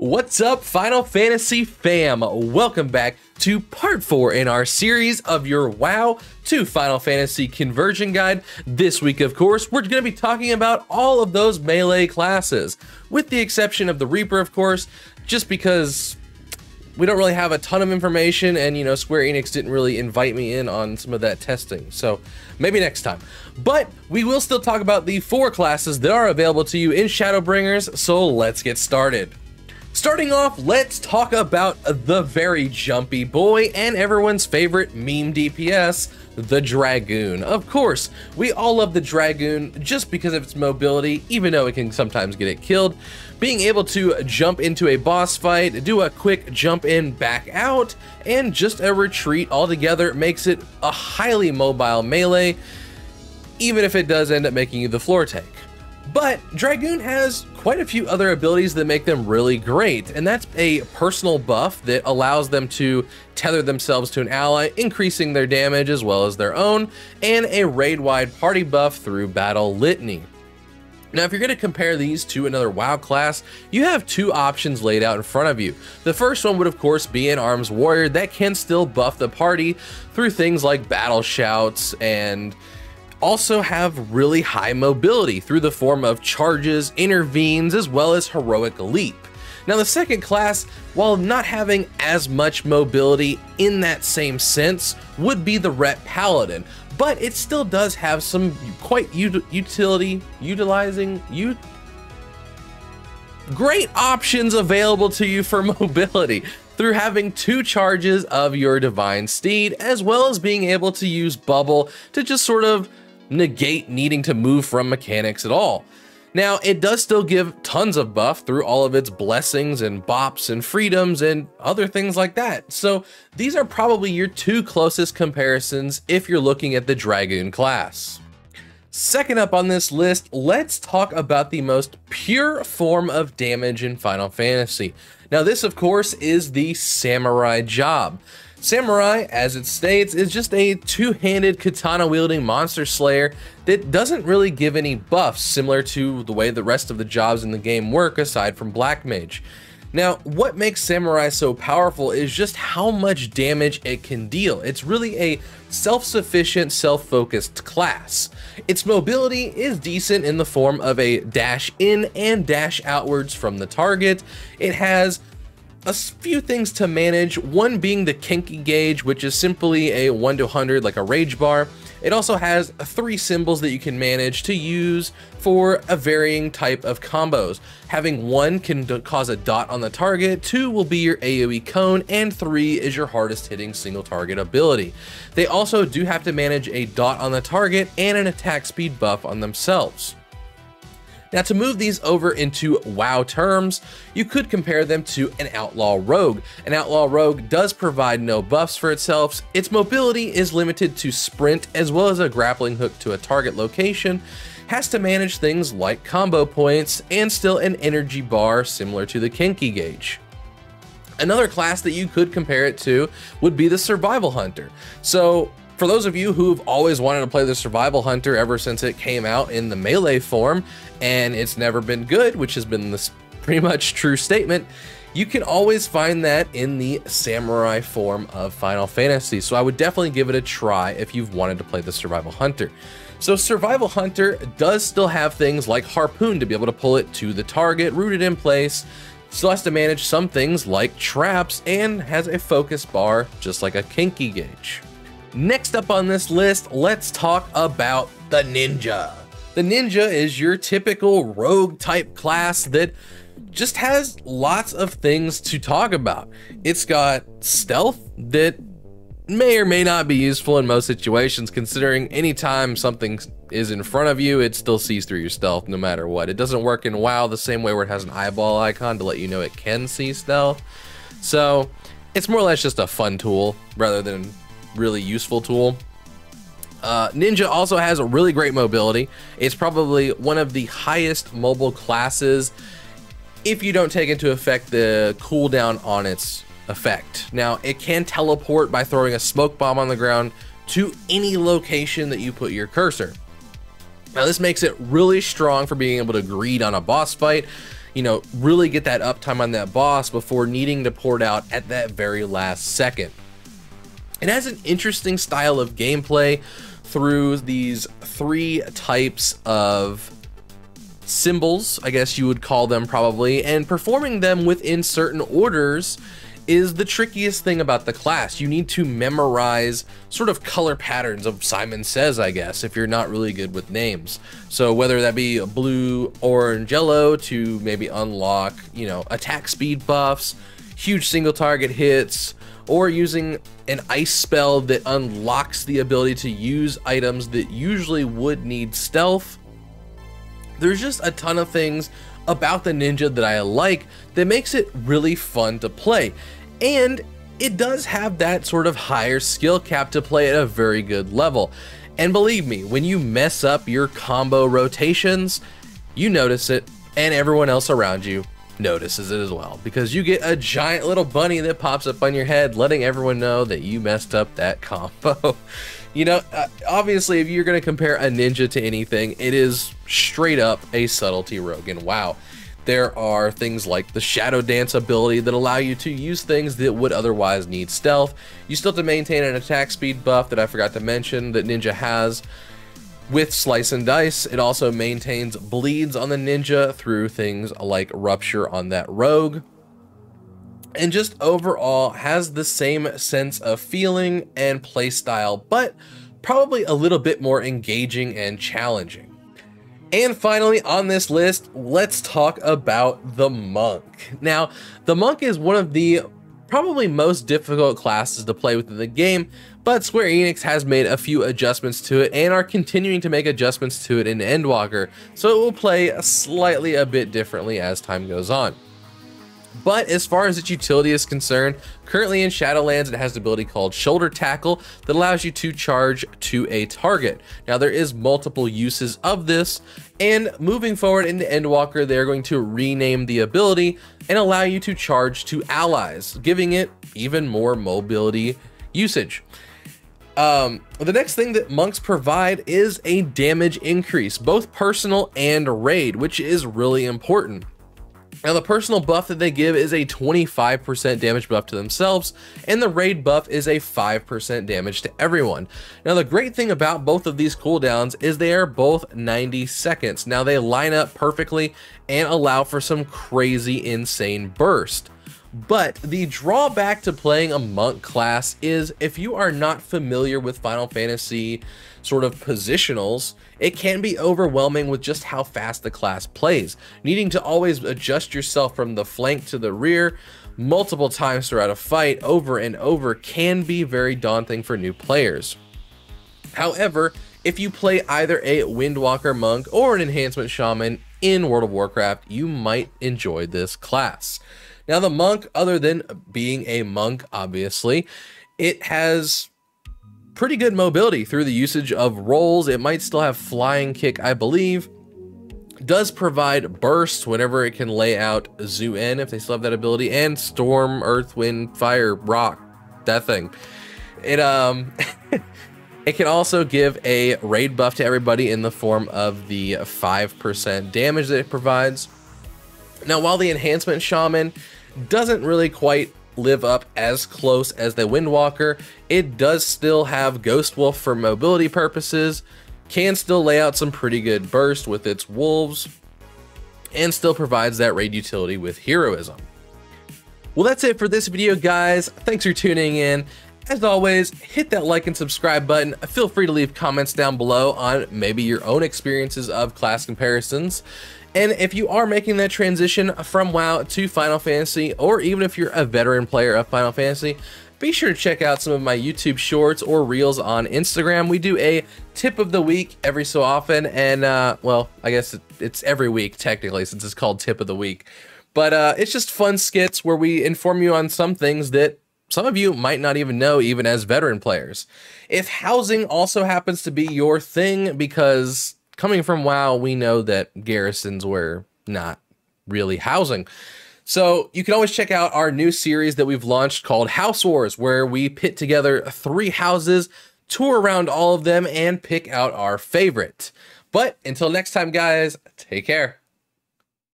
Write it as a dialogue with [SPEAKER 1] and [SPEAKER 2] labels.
[SPEAKER 1] What's up, Final Fantasy fam? Welcome back to part 4 in our series of your WoW to Final Fantasy conversion guide. This week, of course, we're going to be talking about all of those melee classes, with the exception of the Reaper, of course, just because we don't really have a ton of information and, you know, Square Enix didn't really invite me in on some of that testing, so maybe next time. But we will still talk about the 4 classes that are available to you in Shadowbringers, so let's get started. Starting off, let's talk about the very jumpy boy and everyone's favorite meme DPS, the Dragoon. Of course, we all love the Dragoon just because of its mobility, even though it can sometimes get it killed. Being able to jump into a boss fight, do a quick jump in, back out, and just a retreat altogether makes it a highly mobile melee, even if it does end up making you the floor tank. But Dragoon has quite a few other abilities that make them really great, and that's a personal buff that allows them to tether themselves to an ally, increasing their damage as well as their own, and a raid-wide party buff through Battle Litany. Now, if you're going to compare these to another WoW class, you have 2 options laid out in front of you. The first one would, of course, be an Arms Warrior that can still buff the party through things like battle shouts and also have really high mobility through the form of charges, intervenes, as well as heroic leap. Now, the second class, while not having as much mobility in that same sense, would be the Ret Paladin, but it still does have some quite great options available to you for mobility through having 2 charges of your Divine Steed, as well as being able to use Bubble to just sort of negate needing to move from mechanics at all. Now, it does still give tons of buff through all of its blessings and bops and freedoms and other things like that. So these are probably your 2 closest comparisons if you're looking at the Dragoon class. Second up on this list, let's talk about the most pure form of damage in Final Fantasy. Now, this, of course, is the Samurai job. Samurai, as it states, is just a 2-handed katana-wielding monster slayer that doesn't really give any buffs, similar to the way the rest of the jobs in the game work aside from Black Mage. Now, what makes Samurai so powerful is just how much damage it can deal. It's really a self-sufficient, self-focused class. Its mobility is decent in the form of a dash in and dash outwards from the target. It has a few things to manage, one being the Kinky gauge, which is simply a 1 to 100 like a rage bar. It also has 3 symbols that you can manage to use for a varying type of combos. Having 1 can cause a dot on the target, 2 will be your AoE cone, and 3 is your hardest hitting single target ability. They also do have to manage a dot on the target and an attack speed buff on themselves. Now, to move these over into WoW terms, you could compare them to an Outlaw Rogue. An Outlaw Rogue does provide no buffs for itself. Its mobility is limited to sprint as well as a grappling hook to a target location, has to manage things like combo points, and still an energy bar similar to the Kinky gauge. Another class that you could compare it to would be the Survival Hunter. So, for those of you who've always wanted to play the Survival Hunter ever since it came out in the melee form, and it's never been good, which has been this pretty much true statement, you can always find that in the Samurai form of Final Fantasy. So I would definitely give it a try if you've wanted to play the Survival Hunter. So Survival Hunter does still have things like Harpoon to be able to pull it to the target, rooted in place, still has to manage some things like traps, and has a focus bar just like a Kinky gauge. Next up on this list, let's talk about the Ninja. The Ninja is your typical rogue type class that just has lots of things to talk about. It's got stealth that may or may not be useful in most situations, considering anytime something is in front of you, it still sees through your stealth no matter what. It doesn't work in WoW the same way where it has an eyeball icon to let you know it can see stealth. So it's more or less just a fun tool rather than really useful tool. Ninja also has a really great mobility. It's probably one of the highest mobile classes if you don't take into effect the cooldown on its effect. Now, it can teleport by throwing a smoke bomb on the ground to any location that you put your cursor. Now, this makes it really strong for being able to greed on a boss fight. you know, really get that uptime on that boss before needing to pour it out at that very last second. It has an interesting style of gameplay through these 3 types of symbols, I guess you would call them probably, and performing them within certain orders is the trickiest thing about the class. You need to memorize sort of color patterns of Simon Says, I guess, if you're not really good with names. So whether that be blue, orange, yellow to maybe unlock, you know, attack speed buffs, huge single target hits, or using an ice spell that unlocks the ability to use items that usually would need stealth. There's just a ton of things about the ninja that I like that makes it really fun to play. And it does have that sort of higher skill cap to play at a very good level. And believe me, when you mess up your combo rotations, you notice it, and everyone else around you notices it as well, because you get a giant little bunny that pops up on your head letting everyone know that you messed up that combo. You know, obviously if you're going to compare a ninja to anything, it is straight up a subtlety rogue in WoW. There are things like the Shadow Dance ability that allow you to use things that would otherwise need stealth. You still have to maintain an attack speed buff that I forgot to mention that Ninja has. With Slice and Dice, it also maintains bleeds on the Ninja through things like Rupture on that rogue. And just overall has the same sense of feeling and playstyle, but probably a little bit more engaging and challenging. And finally on this list, let's talk about the Monk. Now, the Monk is one of the probably most difficult classes to play within the game, but Square Enix has made a few adjustments to it and are continuing to make adjustments to it in Endwalker, so it will play slightly a bit differently as time goes on. But as far as its utility is concerned, currently in Shadowlands it has the ability called Shoulder Tackle that allows you to charge to a target. Now there is multiple uses of this, and moving forward into Endwalker they're going to rename the ability and allow you to charge to allies, giving it even more mobility usage. The next thing that monks provide is a damage increase, both personal and raid, which is really important. Now the personal buff that they give is a 25% damage buff to themselves, and the raid buff is a 5% damage to everyone. Now the great thing about both of these cooldowns is they are both 90 seconds. Now they line up perfectly and allow for some crazy insane burst. But the drawback to playing a monk class is if you are not familiar with Final Fantasy sort of positionals, it can be overwhelming with just how fast the class plays. Needing to always adjust yourself from the flank to the rear multiple times throughout a fight over and over can be very daunting for new players. However, if you play either a Windwalker monk or an enhancement shaman in World of Warcraft, you might enjoy this class. Now the monk, other than being a monk, obviously, it has pretty good mobility through the usage of rolls. It might still have flying kick, I believe. Does provide burst whenever it can lay out Zoo N if they still have that ability, and storm, earth, wind, fire, rock, that thing. It it can also give a raid buff to everybody in the form of the 5% damage that it provides. Now while the enhancement shaman doesn't really quite live up as close as the Windwalker, it does still have Ghost Wolf for mobility purposes, can still lay out some pretty good burst with its wolves, and still provides that raid utility with heroism. Well, that's it for this video, guys. Thanks for tuning in. As always, hit that like and subscribe button. Feel free to leave comments down below on maybe your own experiences of class comparisons. And if you are making that transition from WoW to Final Fantasy, or even if you're a veteran player of Final Fantasy, be sure to check out some of my YouTube shorts or reels on Instagram. We do a tip of the week every so often, and well, I guess it's every week technically, since it's called tip of the week. But it's just fun skits where we inform you on some things that some of you might not even know, even as veteran players. If housing also happens to be your thing, because coming from WoW, we know that garrisons were not really housing. So you can always check out our new series that we've launched called House Wars, where we pit together 3 houses, tour around all of them, and pick out our favorite. But until next time, guys, take care.